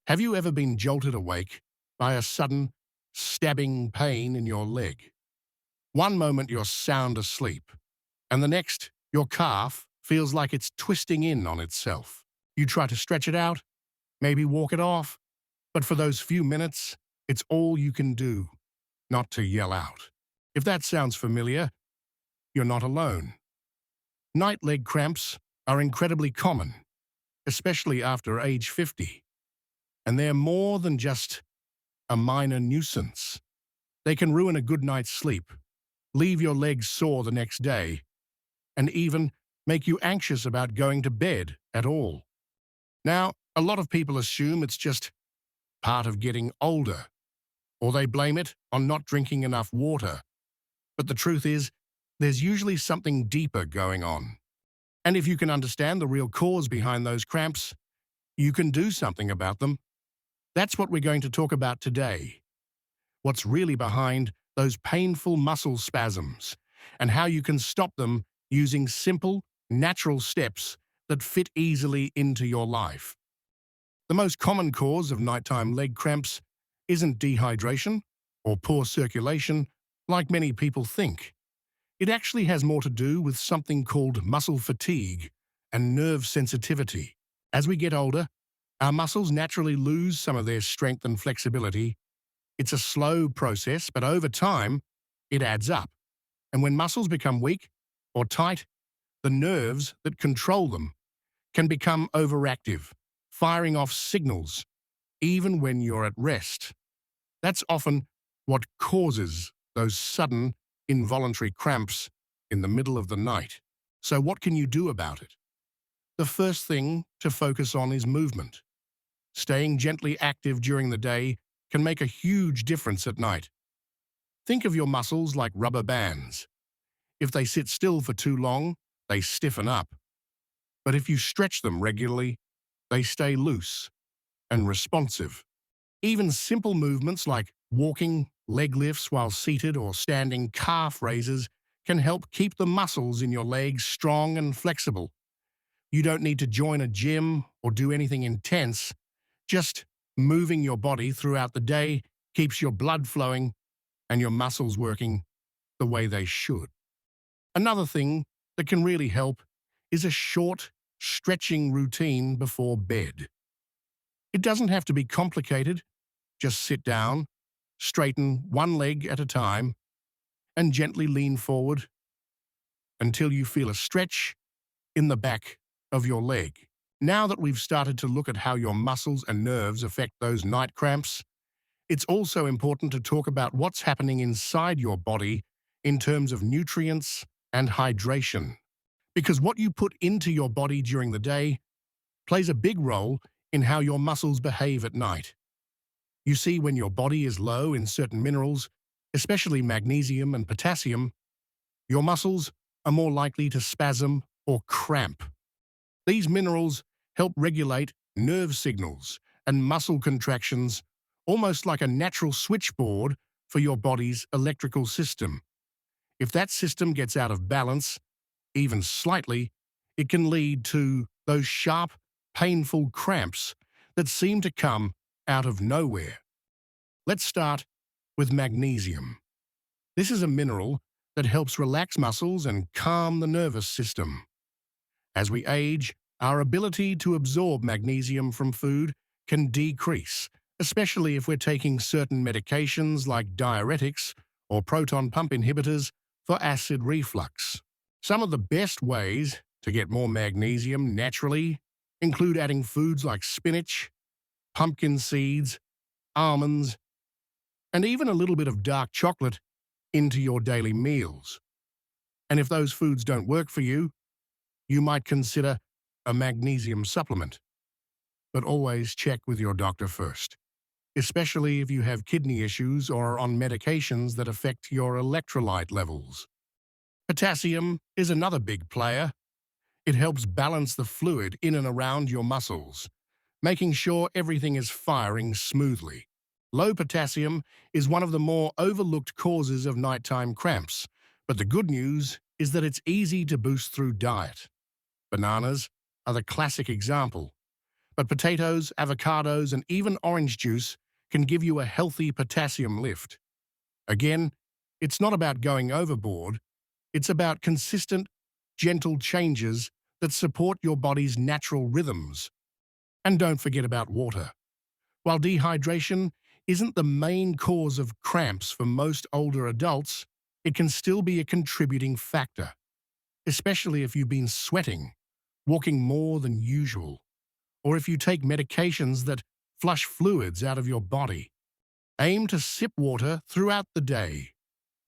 Have you ever been jolted awake by a sudden, stabbing pain in your leg? One moment you're sound asleep, and the next, your calf feels like it's twisting in on itself. You try to stretch it out, maybe walk it off, but for those few minutes, it's all you can do, not to yell out. If that sounds familiar, you're not alone. Night leg cramps are incredibly common, especially after age 50. And they're more than just a minor nuisance. They can ruin a good night's sleep, leave your legs sore the next day, and even make you anxious about going to bed at all. Now, a lot of people assume it's just part of getting older, or they blame it on not drinking enough water. But the truth is, there's usually something deeper going on. And if you can understand the real cause behind those cramps, you can do something about them. That's what we're going to talk about today. What's really behind those painful muscle spasms, and how you can stop them using simple, natural steps that fit easily into your life. The most common cause of nighttime leg cramps isn't dehydration or poor circulation, like many people think. It actually has more to do with something called muscle fatigue and nerve sensitivity. As we get older, our muscles naturally lose some of their strength and flexibility. It's a slow process, but over time, it adds up. And when muscles become weak or tight, the nerves that control them can become overactive, firing off signals, even when you're at rest. That's often what causes those sudden, involuntary cramps in the middle of the night. So what can you do about it? The first thing to focus on is movement. Staying gently active during the day can make a huge difference at night. Think of your muscles like rubber bands. If they sit still for too long, they stiffen up. But if you stretch them regularly, they stay loose and responsive. Even simple movements like walking, leg lifts while seated, or standing calf raises can help keep the muscles in your legs strong and flexible. You don't need to join a gym or do anything intense. Just moving your body throughout the day keeps your blood flowing and your muscles working the way they should. Another thing that can really help is a short, stretching routine before bed. It doesn't have to be complicated. Just sit down, straighten one leg at a time, and gently lean forward until you feel a stretch in the back of your leg. Now that we've started to look at how your muscles and nerves affect those night cramps, it's also important to talk about what's happening inside your body in terms of nutrients and hydration. Because what you put into your body during the day plays a big role in how your muscles behave at night. You see, when your body is low in certain minerals, especially magnesium and potassium, your muscles are more likely to spasm or cramp. These minerals help regulate nerve signals and muscle contractions, almost like a natural switchboard for your body's electrical system. If that system gets out of balance, even slightly, it can lead to those sharp, painful cramps that seem to come out of nowhere. Let's start with magnesium. This is a mineral that helps relax muscles and calm the nervous system. As we age, our ability to absorb magnesium from food can decrease, especially if we're taking certain medications like diuretics or proton pump inhibitors for acid reflux. Some of the best ways to get more magnesium naturally include adding foods like spinach, pumpkin seeds, almonds, and even a little bit of dark chocolate into your daily meals. And if those foods don't work for you, you might consider a magnesium supplement. But always check with your doctor first, especially if you have kidney issues or are on medications that affect your electrolyte levels. Potassium is another big player. It helps balance the fluid in and around your muscles, making sure everything is firing smoothly. Low potassium is one of the more overlooked causes of nighttime cramps, but the good news is that it's easy to boost through diet. Bananas are the classic example. But potatoes, avocados, and even orange juice can give you a healthy potassium lift. Again, it's not about going overboard, it's about consistent, gentle changes that support your body's natural rhythms. And don't forget about water. While dehydration isn't the main cause of cramps for most older adults, it can still be a contributing factor, especially if you've been sweating, walking more than usual, or if you take medications that flush fluids out of your body. Aim to sip water throughout the day,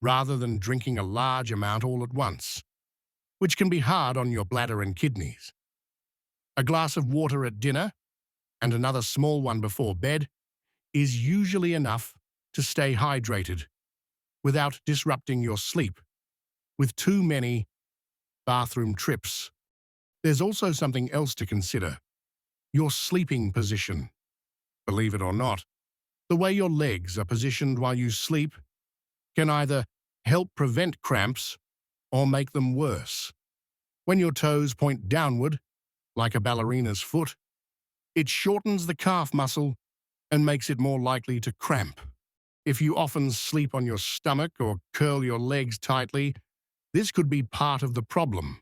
rather than drinking a large amount all at once, which can be hard on your bladder and kidneys. A glass of water at dinner, and another small one before bed, is usually enough to stay hydrated without disrupting your sleep with too many bathroom trips. There's also something else to consider: your sleeping position. Believe it or not, the way your legs are positioned while you sleep can either help prevent cramps or make them worse. When your toes point downward, like a ballerina's foot, it shortens the calf muscle and makes it more likely to cramp. If you often sleep on your stomach or curl your legs tightly, this could be part of the problem.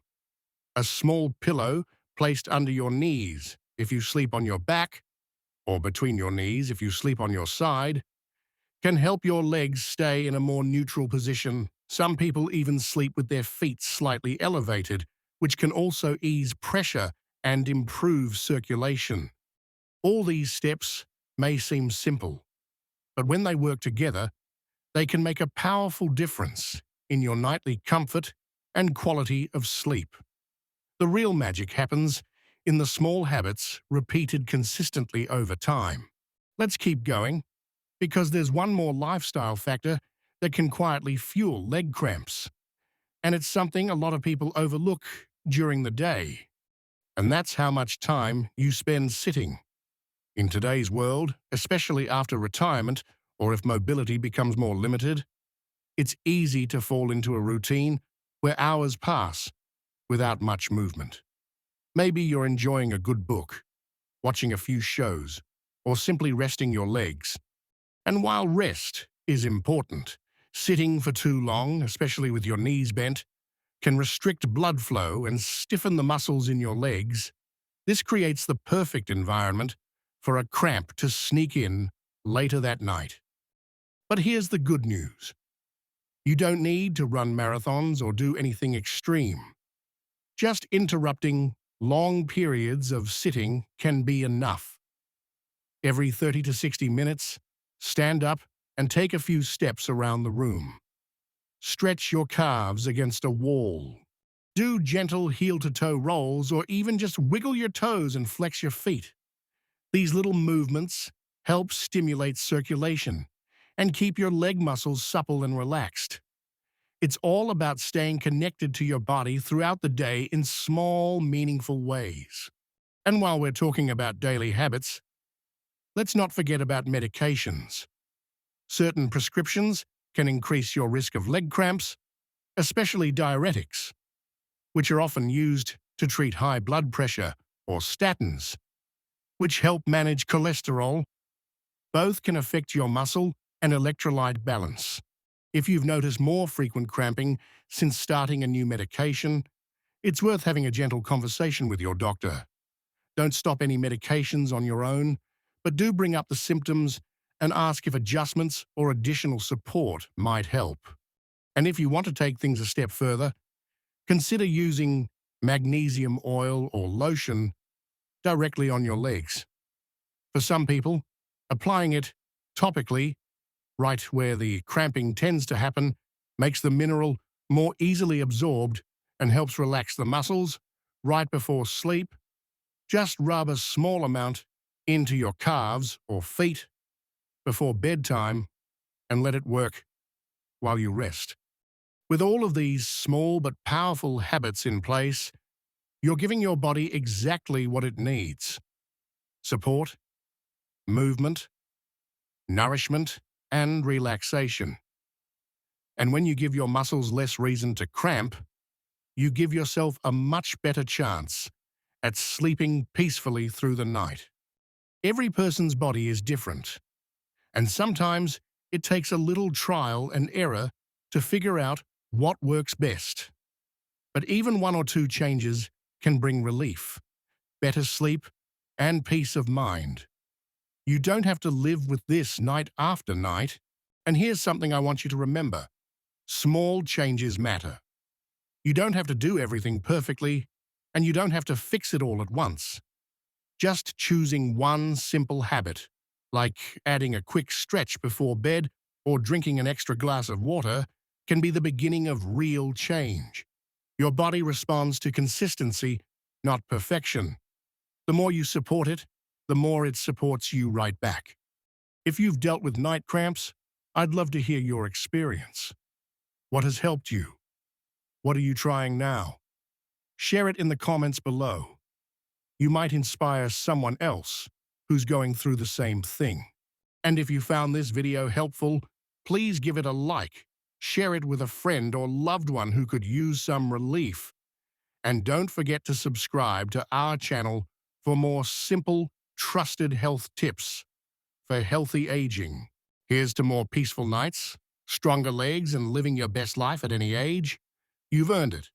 A small pillow placed under your knees if you sleep on your back, or between your knees if you sleep on your side, can help your legs stay in a more neutral position. Some people even sleep with their feet slightly elevated, which can also ease pressure and improve circulation. All these steps may seem simple, but when they work together, they can make a powerful difference in your nightly comfort and quality of sleep. The real magic happens in the small habits repeated consistently over time. Let's keep going, because there's one more lifestyle factor that can quietly fuel leg cramps, and it's something a lot of people overlook during the day, and that's how much time you spend sitting. In today's world, especially after retirement or if mobility becomes more limited, it's easy to fall into a routine where hours pass without much movement. Maybe you're enjoying a good book, watching a few shows, or simply resting your legs. And while rest is important, sitting for too long, especially with your knees bent, can restrict blood flow and stiffen the muscles in your legs. This creates the perfect environment for a cramp to sneak in later that night. But here's the good news. You don't need to run marathons or do anything extreme. Just interrupting long periods of sitting can be enough. Every 30 to 60 minutes, stand up and take a few steps around the room. Stretch your calves against a wall. Do gentle heel-to-toe rolls, or even just wiggle your toes and flex your feet. These little movements help stimulate circulation and keep your leg muscles supple and relaxed. It's all about staying connected to your body throughout the day in small, meaningful ways. And while we're talking about daily habits, let's not forget about medications. Certain prescriptions can increase your risk of leg cramps, especially diuretics, which are often used to treat high blood pressure, or statins, which help manage cholesterol. Both can affect your muscle and electrolyte balance. If you've noticed more frequent cramping since starting a new medication, it's worth having a gentle conversation with your doctor. Don't stop any medications on your own, but do bring up the symptoms and ask if adjustments or additional support might help. And if you want to take things a step further, consider using magnesium oil or lotion directly on your legs. For some people, applying it topically, right where the cramping tends to happen, makes the mineral more easily absorbed and helps relax the muscles right before sleep. Just rub a small amount into your calves or feet before bedtime and let it work while you rest. With all of these small but powerful habits in place, you're giving your body exactly what it needs: support, movement, nourishment, and relaxation. And when you give your muscles less reason to cramp, you give yourself a much better chance at sleeping peacefully through the night. Every person's body is different, and sometimes it takes a little trial and error to figure out what works best. But even one or two changes can bring relief, better sleep, and peace of mind. You don't have to live with this night after night. And here's something I want you to remember. Small changes matter. You don't have to do everything perfectly, and you don't have to fix it all at once. Just choosing one simple habit, like adding a quick stretch before bed or drinking an extra glass of water, can be the beginning of real change. Your body responds to consistency, not perfection. The more you support it, the more it supports you right back. If you've dealt with night cramps, I'd love to hear your experience. What has helped you? What are you trying now? Share it in the comments below. You might inspire someone else who's going through the same thing. And if you found this video helpful, please give it a like, share it with a friend or loved one who could use some relief. And don't forget to subscribe to our channel for more simple, trusted health tips for healthy aging. Here's to more peaceful nights, stronger legs, and living your best life at any age. You've earned it.